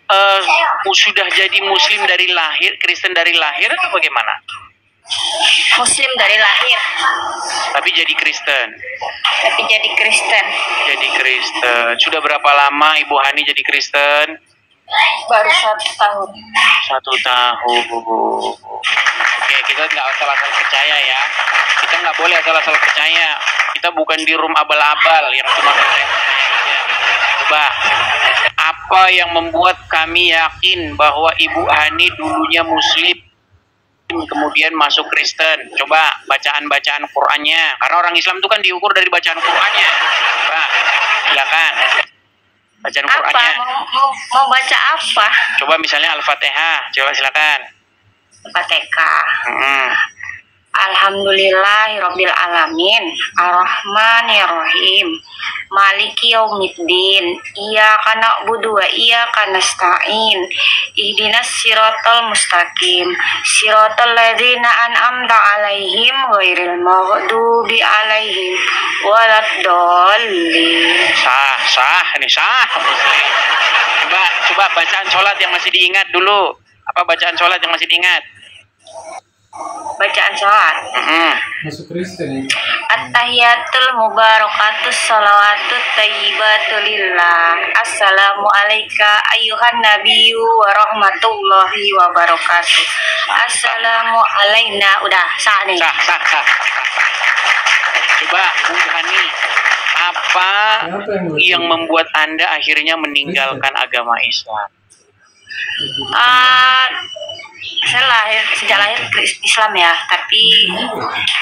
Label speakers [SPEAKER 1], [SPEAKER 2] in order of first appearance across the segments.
[SPEAKER 1] eh, sudah jadi Muslim dari lahir, Kristen dari lahir atau bagaimana?
[SPEAKER 2] Muslim dari lahir,
[SPEAKER 1] Tapi jadi Kristen.
[SPEAKER 2] tapi jadi Kristen
[SPEAKER 1] Jadi Kristen. Sudah berapa lama Ibu Hani jadi Kristen?
[SPEAKER 2] baru 1 tahun.
[SPEAKER 1] 1 tahun. Oke, kita nggak asal-asal percaya ya. Kita nggak boleh asal-asal percaya. Kita bukan di room abal-abal yang cuma percaya aja. Coba, apa yang membuat kami yakin bahwa Ibu Hani dulunya Muslim kemudian masuk Kristen? Coba bacaan-bacaan Qur'annya. Karena orang Islam itu kan diukur dari bacaan Qur'annya. Coba, silakan. Bacaan
[SPEAKER 2] Apa?
[SPEAKER 1] Qur'annya.
[SPEAKER 2] Mau baca apa?
[SPEAKER 1] Coba misalnya Al-Fatihah. Coba silakan.
[SPEAKER 2] Fatihah.
[SPEAKER 1] Hmm.
[SPEAKER 2] Alhamdulillahirabbil alamin, arrahmanirrahim, maliki yaumiddin, iyyaka na'budu wa iyyaka nasta'in, ihdinas siratal mustaqim, siratal ladzina an'amta 'alaihim ghairil maghdubi 'alaihim waladdallin.
[SPEAKER 1] Sah, ini sah. Coba bacaan sholat yang masih diingat dulu. Apa bacaan sholat yang masih diingat?
[SPEAKER 2] Bacaan sholat.
[SPEAKER 3] Masuk Kristen.
[SPEAKER 2] At-tahiyatul mubarakatus salawatut thayyibatu lillah. Assalamu alayka ayyuhan nabiyyu wa rahmatullahi wa barakatuh. Assalamu alayna. Udah, sah nih.
[SPEAKER 1] Sah. Coba Bu Hani, apa yang membuat Anda akhirnya meninggalkan agama Islam?
[SPEAKER 2] Saya sejak lahir Islam ya, tapi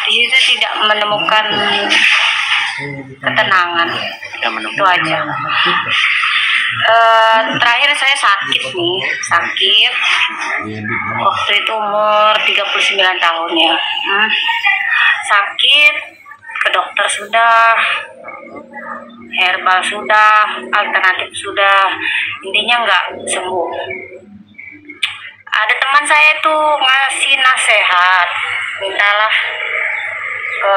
[SPEAKER 2] di situ tidak menemukan ketenangan.
[SPEAKER 1] Tidak
[SPEAKER 2] Itu
[SPEAKER 1] menemukan.
[SPEAKER 2] aja. Terakhir saya sakit. Waktu itu umur 39 tahun ya. Sakit, ke dokter sudah, herbal sudah, alternatif sudah, intinya nggak sembuh. Ada teman saya tuh ngasih nasihat, mintalah ke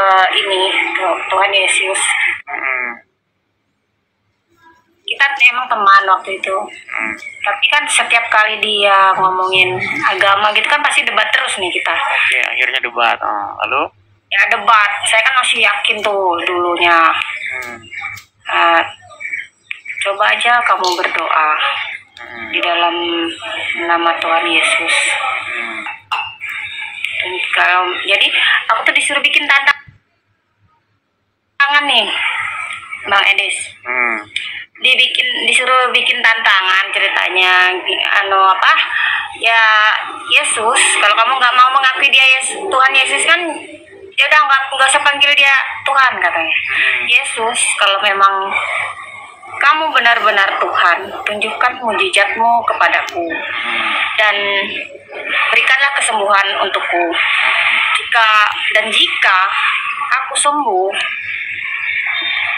[SPEAKER 2] Tuhan Yesus. Kita emang teman waktu itu, tapi kan setiap kali dia ngomongin agama gitu kan pasti debat terus nih kita.
[SPEAKER 1] Oke, akhirnya debat. Lalu?
[SPEAKER 2] Ya debat, saya kan masih yakin tuh dulunya. Coba aja kamu berdoa di dalam nama Tuhan Yesus. Dan jadi aku tuh disuruh bikin tantangan nih, Bang Edis. Disuruh bikin tantangan ceritanya. Ya Yesus, kalau kamu nggak mau mengakui dia Tuhan Yesus kan, ya udah nggak usah panggil dia Tuhan katanya. Yesus, kalau memang kamu benar-benar Tuhan, tunjukkan mujizatmu kepadaku dan berikanlah kesembuhan untukku. Jika aku sembuh,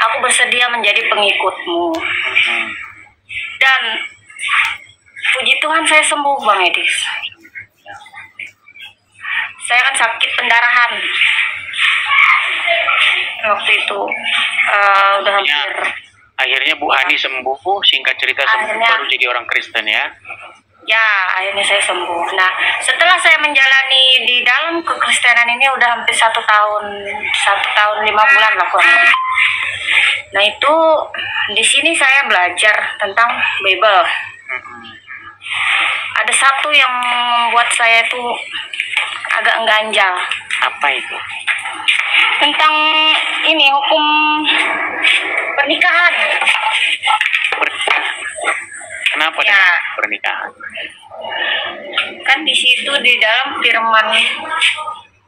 [SPEAKER 2] aku bersedia menjadi pengikutmu. Dan puji Tuhan saya sembuh, Bang Edis. Saya kan sakit pendarahan waktu itu, udah hampir.
[SPEAKER 1] Akhirnya Bu Hani sembuh, singkat cerita sembuh, baru jadi orang Kristen ya?
[SPEAKER 2] Ya, akhirnya saya sembuh. Nah, setelah saya menjalani di dalam kekristenan ini udah hampir 1 tahun 5 bulan lah kurang lebih. Nah itu di sini saya belajar tentang Bible. Ada satu yang membuat saya tuh agak ganjal.
[SPEAKER 1] Apa itu?
[SPEAKER 2] Tentang ini hukum pernikahan.
[SPEAKER 1] Kenapa
[SPEAKER 2] Ya.
[SPEAKER 1] dengan pernikahan?
[SPEAKER 2] Kan di situ di dalam firman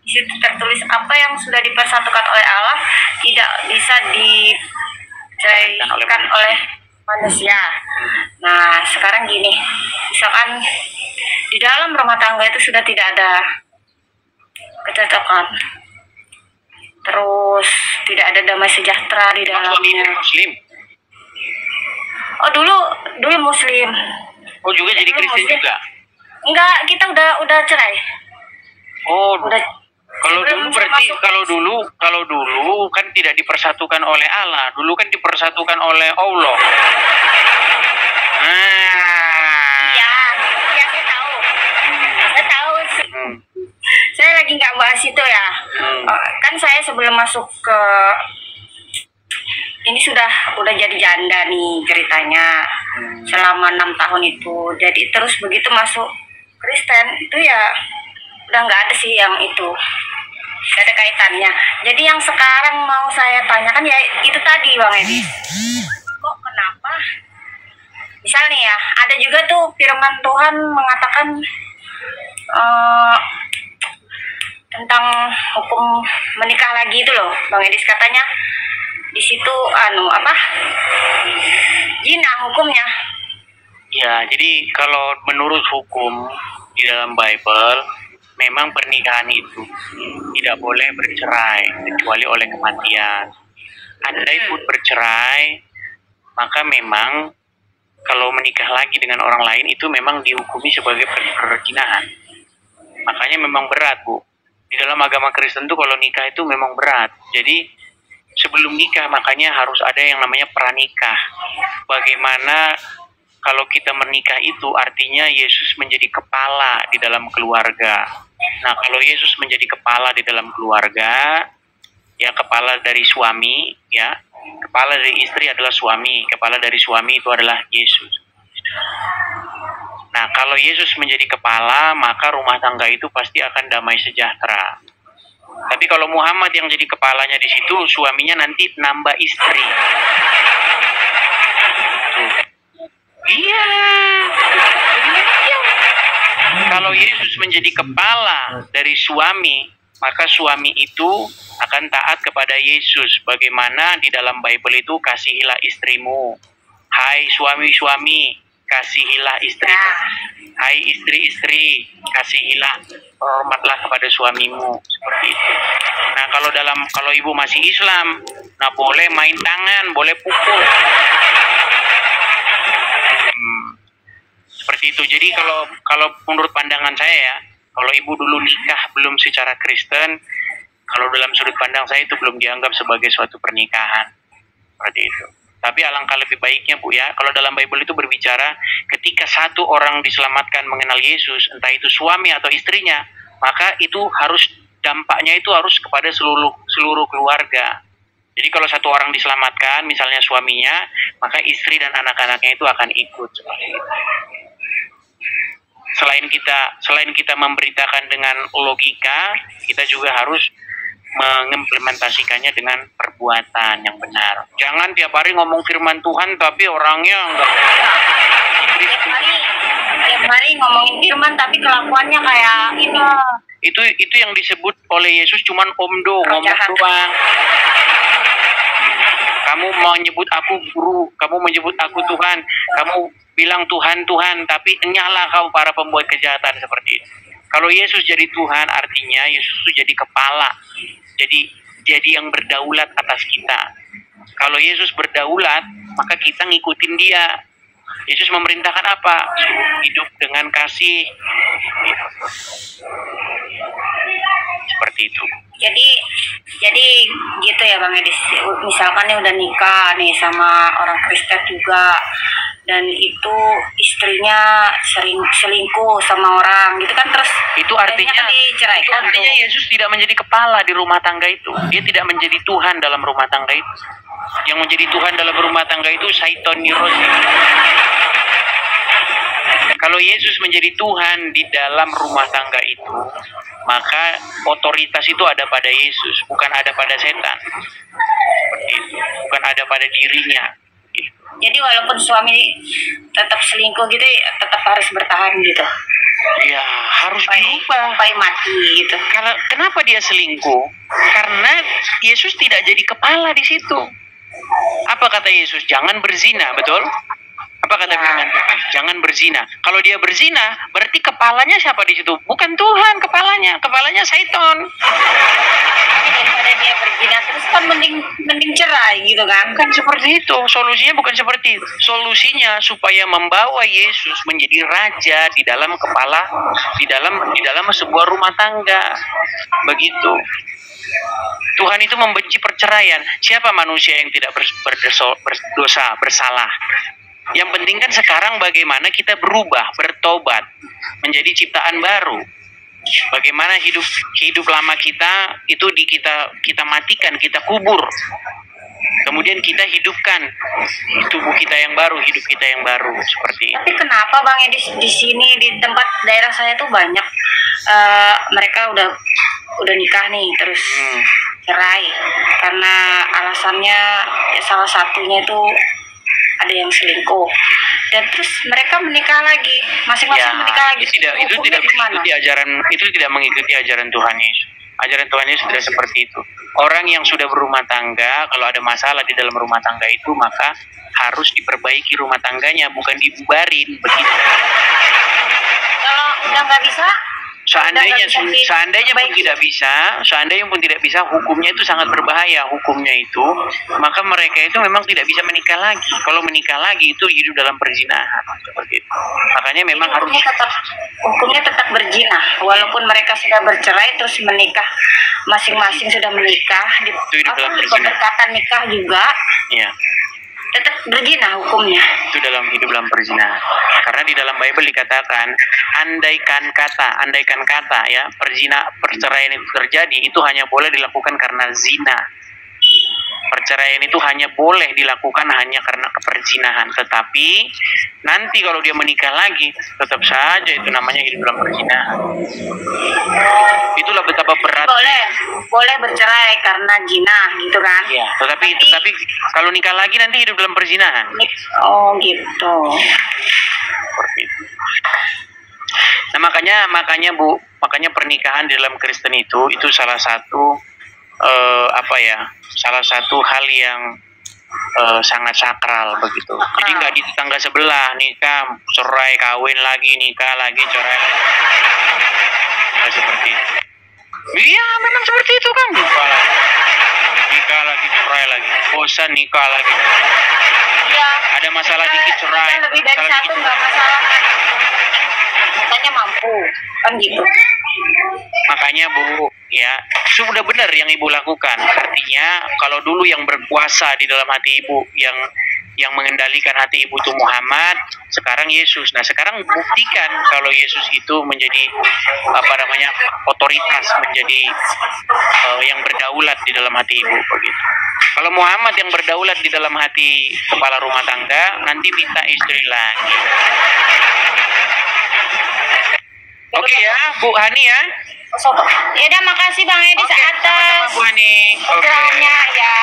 [SPEAKER 2] di situ tertulis apa yang sudah dipersatukan oleh Allah tidak bisa diceraikan oleh manusia. Nah sekarang gini, misalkan di dalam rumah tangga itu sudah tidak ada kecocokan, terus tidak ada damai sejahtera di dalamnya.
[SPEAKER 1] Muslim?
[SPEAKER 2] Oh dulu Muslim.
[SPEAKER 1] Oh juga jadi
[SPEAKER 2] Dulu
[SPEAKER 1] Kristen
[SPEAKER 2] Muslim.
[SPEAKER 1] juga?
[SPEAKER 2] Enggak, kita udah cerai.
[SPEAKER 1] Oh,
[SPEAKER 2] Udah.
[SPEAKER 1] kalau dulu berarti kalau dulu kan tidak dipersatukan oleh Allah, dulu kan dipersatukan oleh Allah. Nah,
[SPEAKER 2] Iya, saya lagi nggak bahas itu ya. Kan saya sebelum masuk ke ini udah jadi janda nih ceritanya selama 6 tahun itu. Jadi terus begitu masuk Kristen itu ya udah nggak ada sih yang itu. Gak ada kaitannya. Jadi yang sekarang mau saya tanyakan ya itu tadi Bang Edi. Kok kenapa? Misal nih ya, ada juga tuh firman Tuhan mengatakan tentang hukum menikah lagi itu loh, Bang Edis katanya di situ zina hukumnya.
[SPEAKER 1] Ya, jadi kalau menurut hukum di dalam Bible, memang pernikahan itu tidak boleh bercerai kecuali oleh kematian. Andai pun bercerai, maka memang kalau menikah lagi dengan orang lain itu memang dihukumi sebagai perzinahan. Makanya memang berat, Bu. Di dalam agama Kristen tuh kalau nikah itu memang berat. Jadi sebelum nikah makanya harus ada yang namanya pranikah. Bagaimana kalau kita menikah itu artinya Yesus menjadi kepala di dalam keluarga. Nah, kalau Yesus menjadi kepala di dalam keluarga, ya kepala dari suami, ya kepala dari istri adalah suami, kepala dari suami itu adalah Yesus. Nah, kalau Yesus menjadi kepala, maka rumah tangga itu pasti akan damai sejahtera. Tapi kalau Muhammad yang jadi kepalanya di situ, suaminya nanti nambah istri. Iya. Kalau Yesus menjadi kepala dari suami, maka suami itu akan taat kepada Yesus. Bagaimana di dalam Bible itu, kasihilah istrimu. Hai suami-suami, kasihilah istrimu. Hai istri-istri, kasihilah, hormatlah kepada suamimu. Seperti itu. Nah, kalau ibu masih Islam, nah boleh main tangan, boleh pukul. Seperti itu. Jadi kalau menurut pandangan saya ya, kalau ibu dulu nikah belum secara Kristen, kalau dalam sudut pandang saya itu belum dianggap sebagai suatu pernikahan. Seperti itu. Tapi alangkah lebih baiknya Bu ya, kalau dalam Bible itu berbicara ketika satu orang diselamatkan mengenal Yesus, entah itu suami atau istrinya, maka itu harus dampaknya itu harus kepada seluruh keluarga. Jadi kalau satu orang diselamatkan, misalnya suaminya, maka istri dan anak-anaknya itu akan ikut seperti itu. Selain kita memberitakan dengan logika, kita juga harus mengimplementasikannya dengan perbuatan yang benar. Jangan tiap hari ngomong firman Tuhan tapi orangnya enggak.
[SPEAKER 2] Tiap hari ngomongin firman tapi kelakuannya kayak ini.
[SPEAKER 1] Itu yang disebut oleh Yesus cuman omdo, ngomong doang. Kamu menyebut aku guru, kamu menyebut aku Tuhan, kamu bilang Tuhan, tapi nyala kau para pembuat kejahatan seperti itu. Kalau Yesus jadi Tuhan, artinya Yesus itu jadi kepala, jadi yang berdaulat atas kita. Kalau Yesus berdaulat, maka kita ngikutin Dia. Yesus memerintahkan apa? Hidup dengan kasih. Seperti itu.
[SPEAKER 2] Jadi gitu ya Bang Edis. Misalkan nih udah nikah nih sama orang Kristen juga, dan itu istrinya sering selingkuh sama orang gitu kan, terus
[SPEAKER 1] itu artinya
[SPEAKER 2] kan diceraikan.
[SPEAKER 1] Itu artinya Yesus tidak menjadi kepala di rumah tangga itu. Dia tidak menjadi Tuhan dalam rumah tangga itu. Yang menjadi Tuhan dalam rumah tangga itu Syaiton Nirozi. Kalau Yesus menjadi Tuhan di dalam rumah tangga itu, maka otoritas itu ada pada Yesus, bukan ada pada setan. Bukan ada pada dirinya.
[SPEAKER 2] Jadi walaupun suami tetap selingkuh gitu, tetap harus bertahan gitu.
[SPEAKER 1] Ya, harus dirubah.
[SPEAKER 2] Sampai mati gitu.
[SPEAKER 1] Kenapa dia selingkuh? Karena Yesus tidak jadi kepala di situ. Apa kata Yesus? Jangan berzina, betul? Apa kata firman Tuhan? Jangan berzina. Kalau dia berzina, berarti kepalanya siapa di situ? Bukan Tuhan kepalanya Syaiton.
[SPEAKER 2] Daripada dia berzina terus kan mending cerai gitu kan?
[SPEAKER 1] Bukan seperti itu. Solusinya bukan seperti itu. Solusinya supaya membawa Yesus menjadi raja di dalam kepala, di dalam sebuah rumah tangga. Begitu. Tuhan itu membenci perceraian. Siapa manusia yang tidak berdosa, bersalah? Yang penting kan sekarang bagaimana kita berubah, bertobat, menjadi ciptaan baru. Bagaimana hidup lama kita itu kita matikan, kita kubur. Kemudian kita hidupkan tubuh kita yang baru, hidup kita yang baru, seperti itu.
[SPEAKER 2] Tapi kenapa Bang ya di sini di tempat daerah saya tuh banyak mereka udah nikah nih terus cerai karena alasannya ya salah satunya itu ada yang selingkuh dan terus mereka menikah lagi masing-masing menikah lagi.
[SPEAKER 1] Itu tidak mengikuti ajaran Tuhan Yesus. Ajaran Tuhan Yesus tidak seperti itu. Orang yang sudah berumah tangga, kalau ada masalah di dalam rumah tangga itu, maka harus diperbaiki rumah tangganya, bukan dibubarin begitu.
[SPEAKER 2] Kalau udah nggak bisa,
[SPEAKER 1] seandainya pun tidak bisa, hukumnya itu sangat berbahaya. Hukumnya itu, maka mereka itu memang tidak bisa menikah lagi. Kalau menikah lagi itu hidup dalam perzinahan, seperti itu. Makanya memang
[SPEAKER 2] hukumnya tetap berzina, walaupun mereka sudah bercerai terus menikah, masing-masing sudah menikah, berdekatan nikah juga.
[SPEAKER 1] Iya.
[SPEAKER 2] Tetap berzina hukumnya.
[SPEAKER 1] Itu dalam hidup dalam perzinahan. Karena di dalam Bible dikatakan andaikan kata ya, perceraian itu terjadi itu hanya boleh dilakukan karena zina. Perceraian itu hanya boleh dilakukan hanya karena perzinahan. Tetapi nanti kalau dia menikah lagi, tetap saja itu namanya hidup dalam perzinahan. Itulah betapa berat.
[SPEAKER 2] Boleh bercerai karena zina gitu kan?
[SPEAKER 1] Iya. Tetapi kalau nikah lagi nanti hidup dalam perzinahan.
[SPEAKER 2] Oh gitu.
[SPEAKER 1] Seperti itu. Nah makanya pernikahan di dalam Kristen itu salah satu salah satu hal yang sangat sakral begitu. Jadi nggak di tetangga sebelah nikah, cerai, kawin lagi, nikah lagi, cerai. Nah, seperti itu. Iya, memang seperti itu kan. Nikah lagi, cerai lagi, bosan nikah lagi.
[SPEAKER 2] Ya.
[SPEAKER 1] Ada masalah dikit cerai.
[SPEAKER 2] Lebih dari satu nggak masalah kan? Katanya mampu kan gitu.
[SPEAKER 1] Makanya Bu, ya sudah benar yang Ibu lakukan. Artinya kalau dulu yang berkuasa di dalam hati Ibu, yang mengendalikan hati Ibu itu Muhammad, sekarang Yesus. Nah sekarang buktikan kalau Yesus itu menjadi otoritas, menjadi yang berdaulat di dalam hati Ibu begitu. Kalau Muhammad yang berdaulat di dalam hati kepala rumah tangga, nanti minta istri lagi. Oke ya, Bu Hani ya.
[SPEAKER 2] Ya udah, makasih Bang Edis atas
[SPEAKER 1] Bu Hani.
[SPEAKER 2] pencerahannya ya.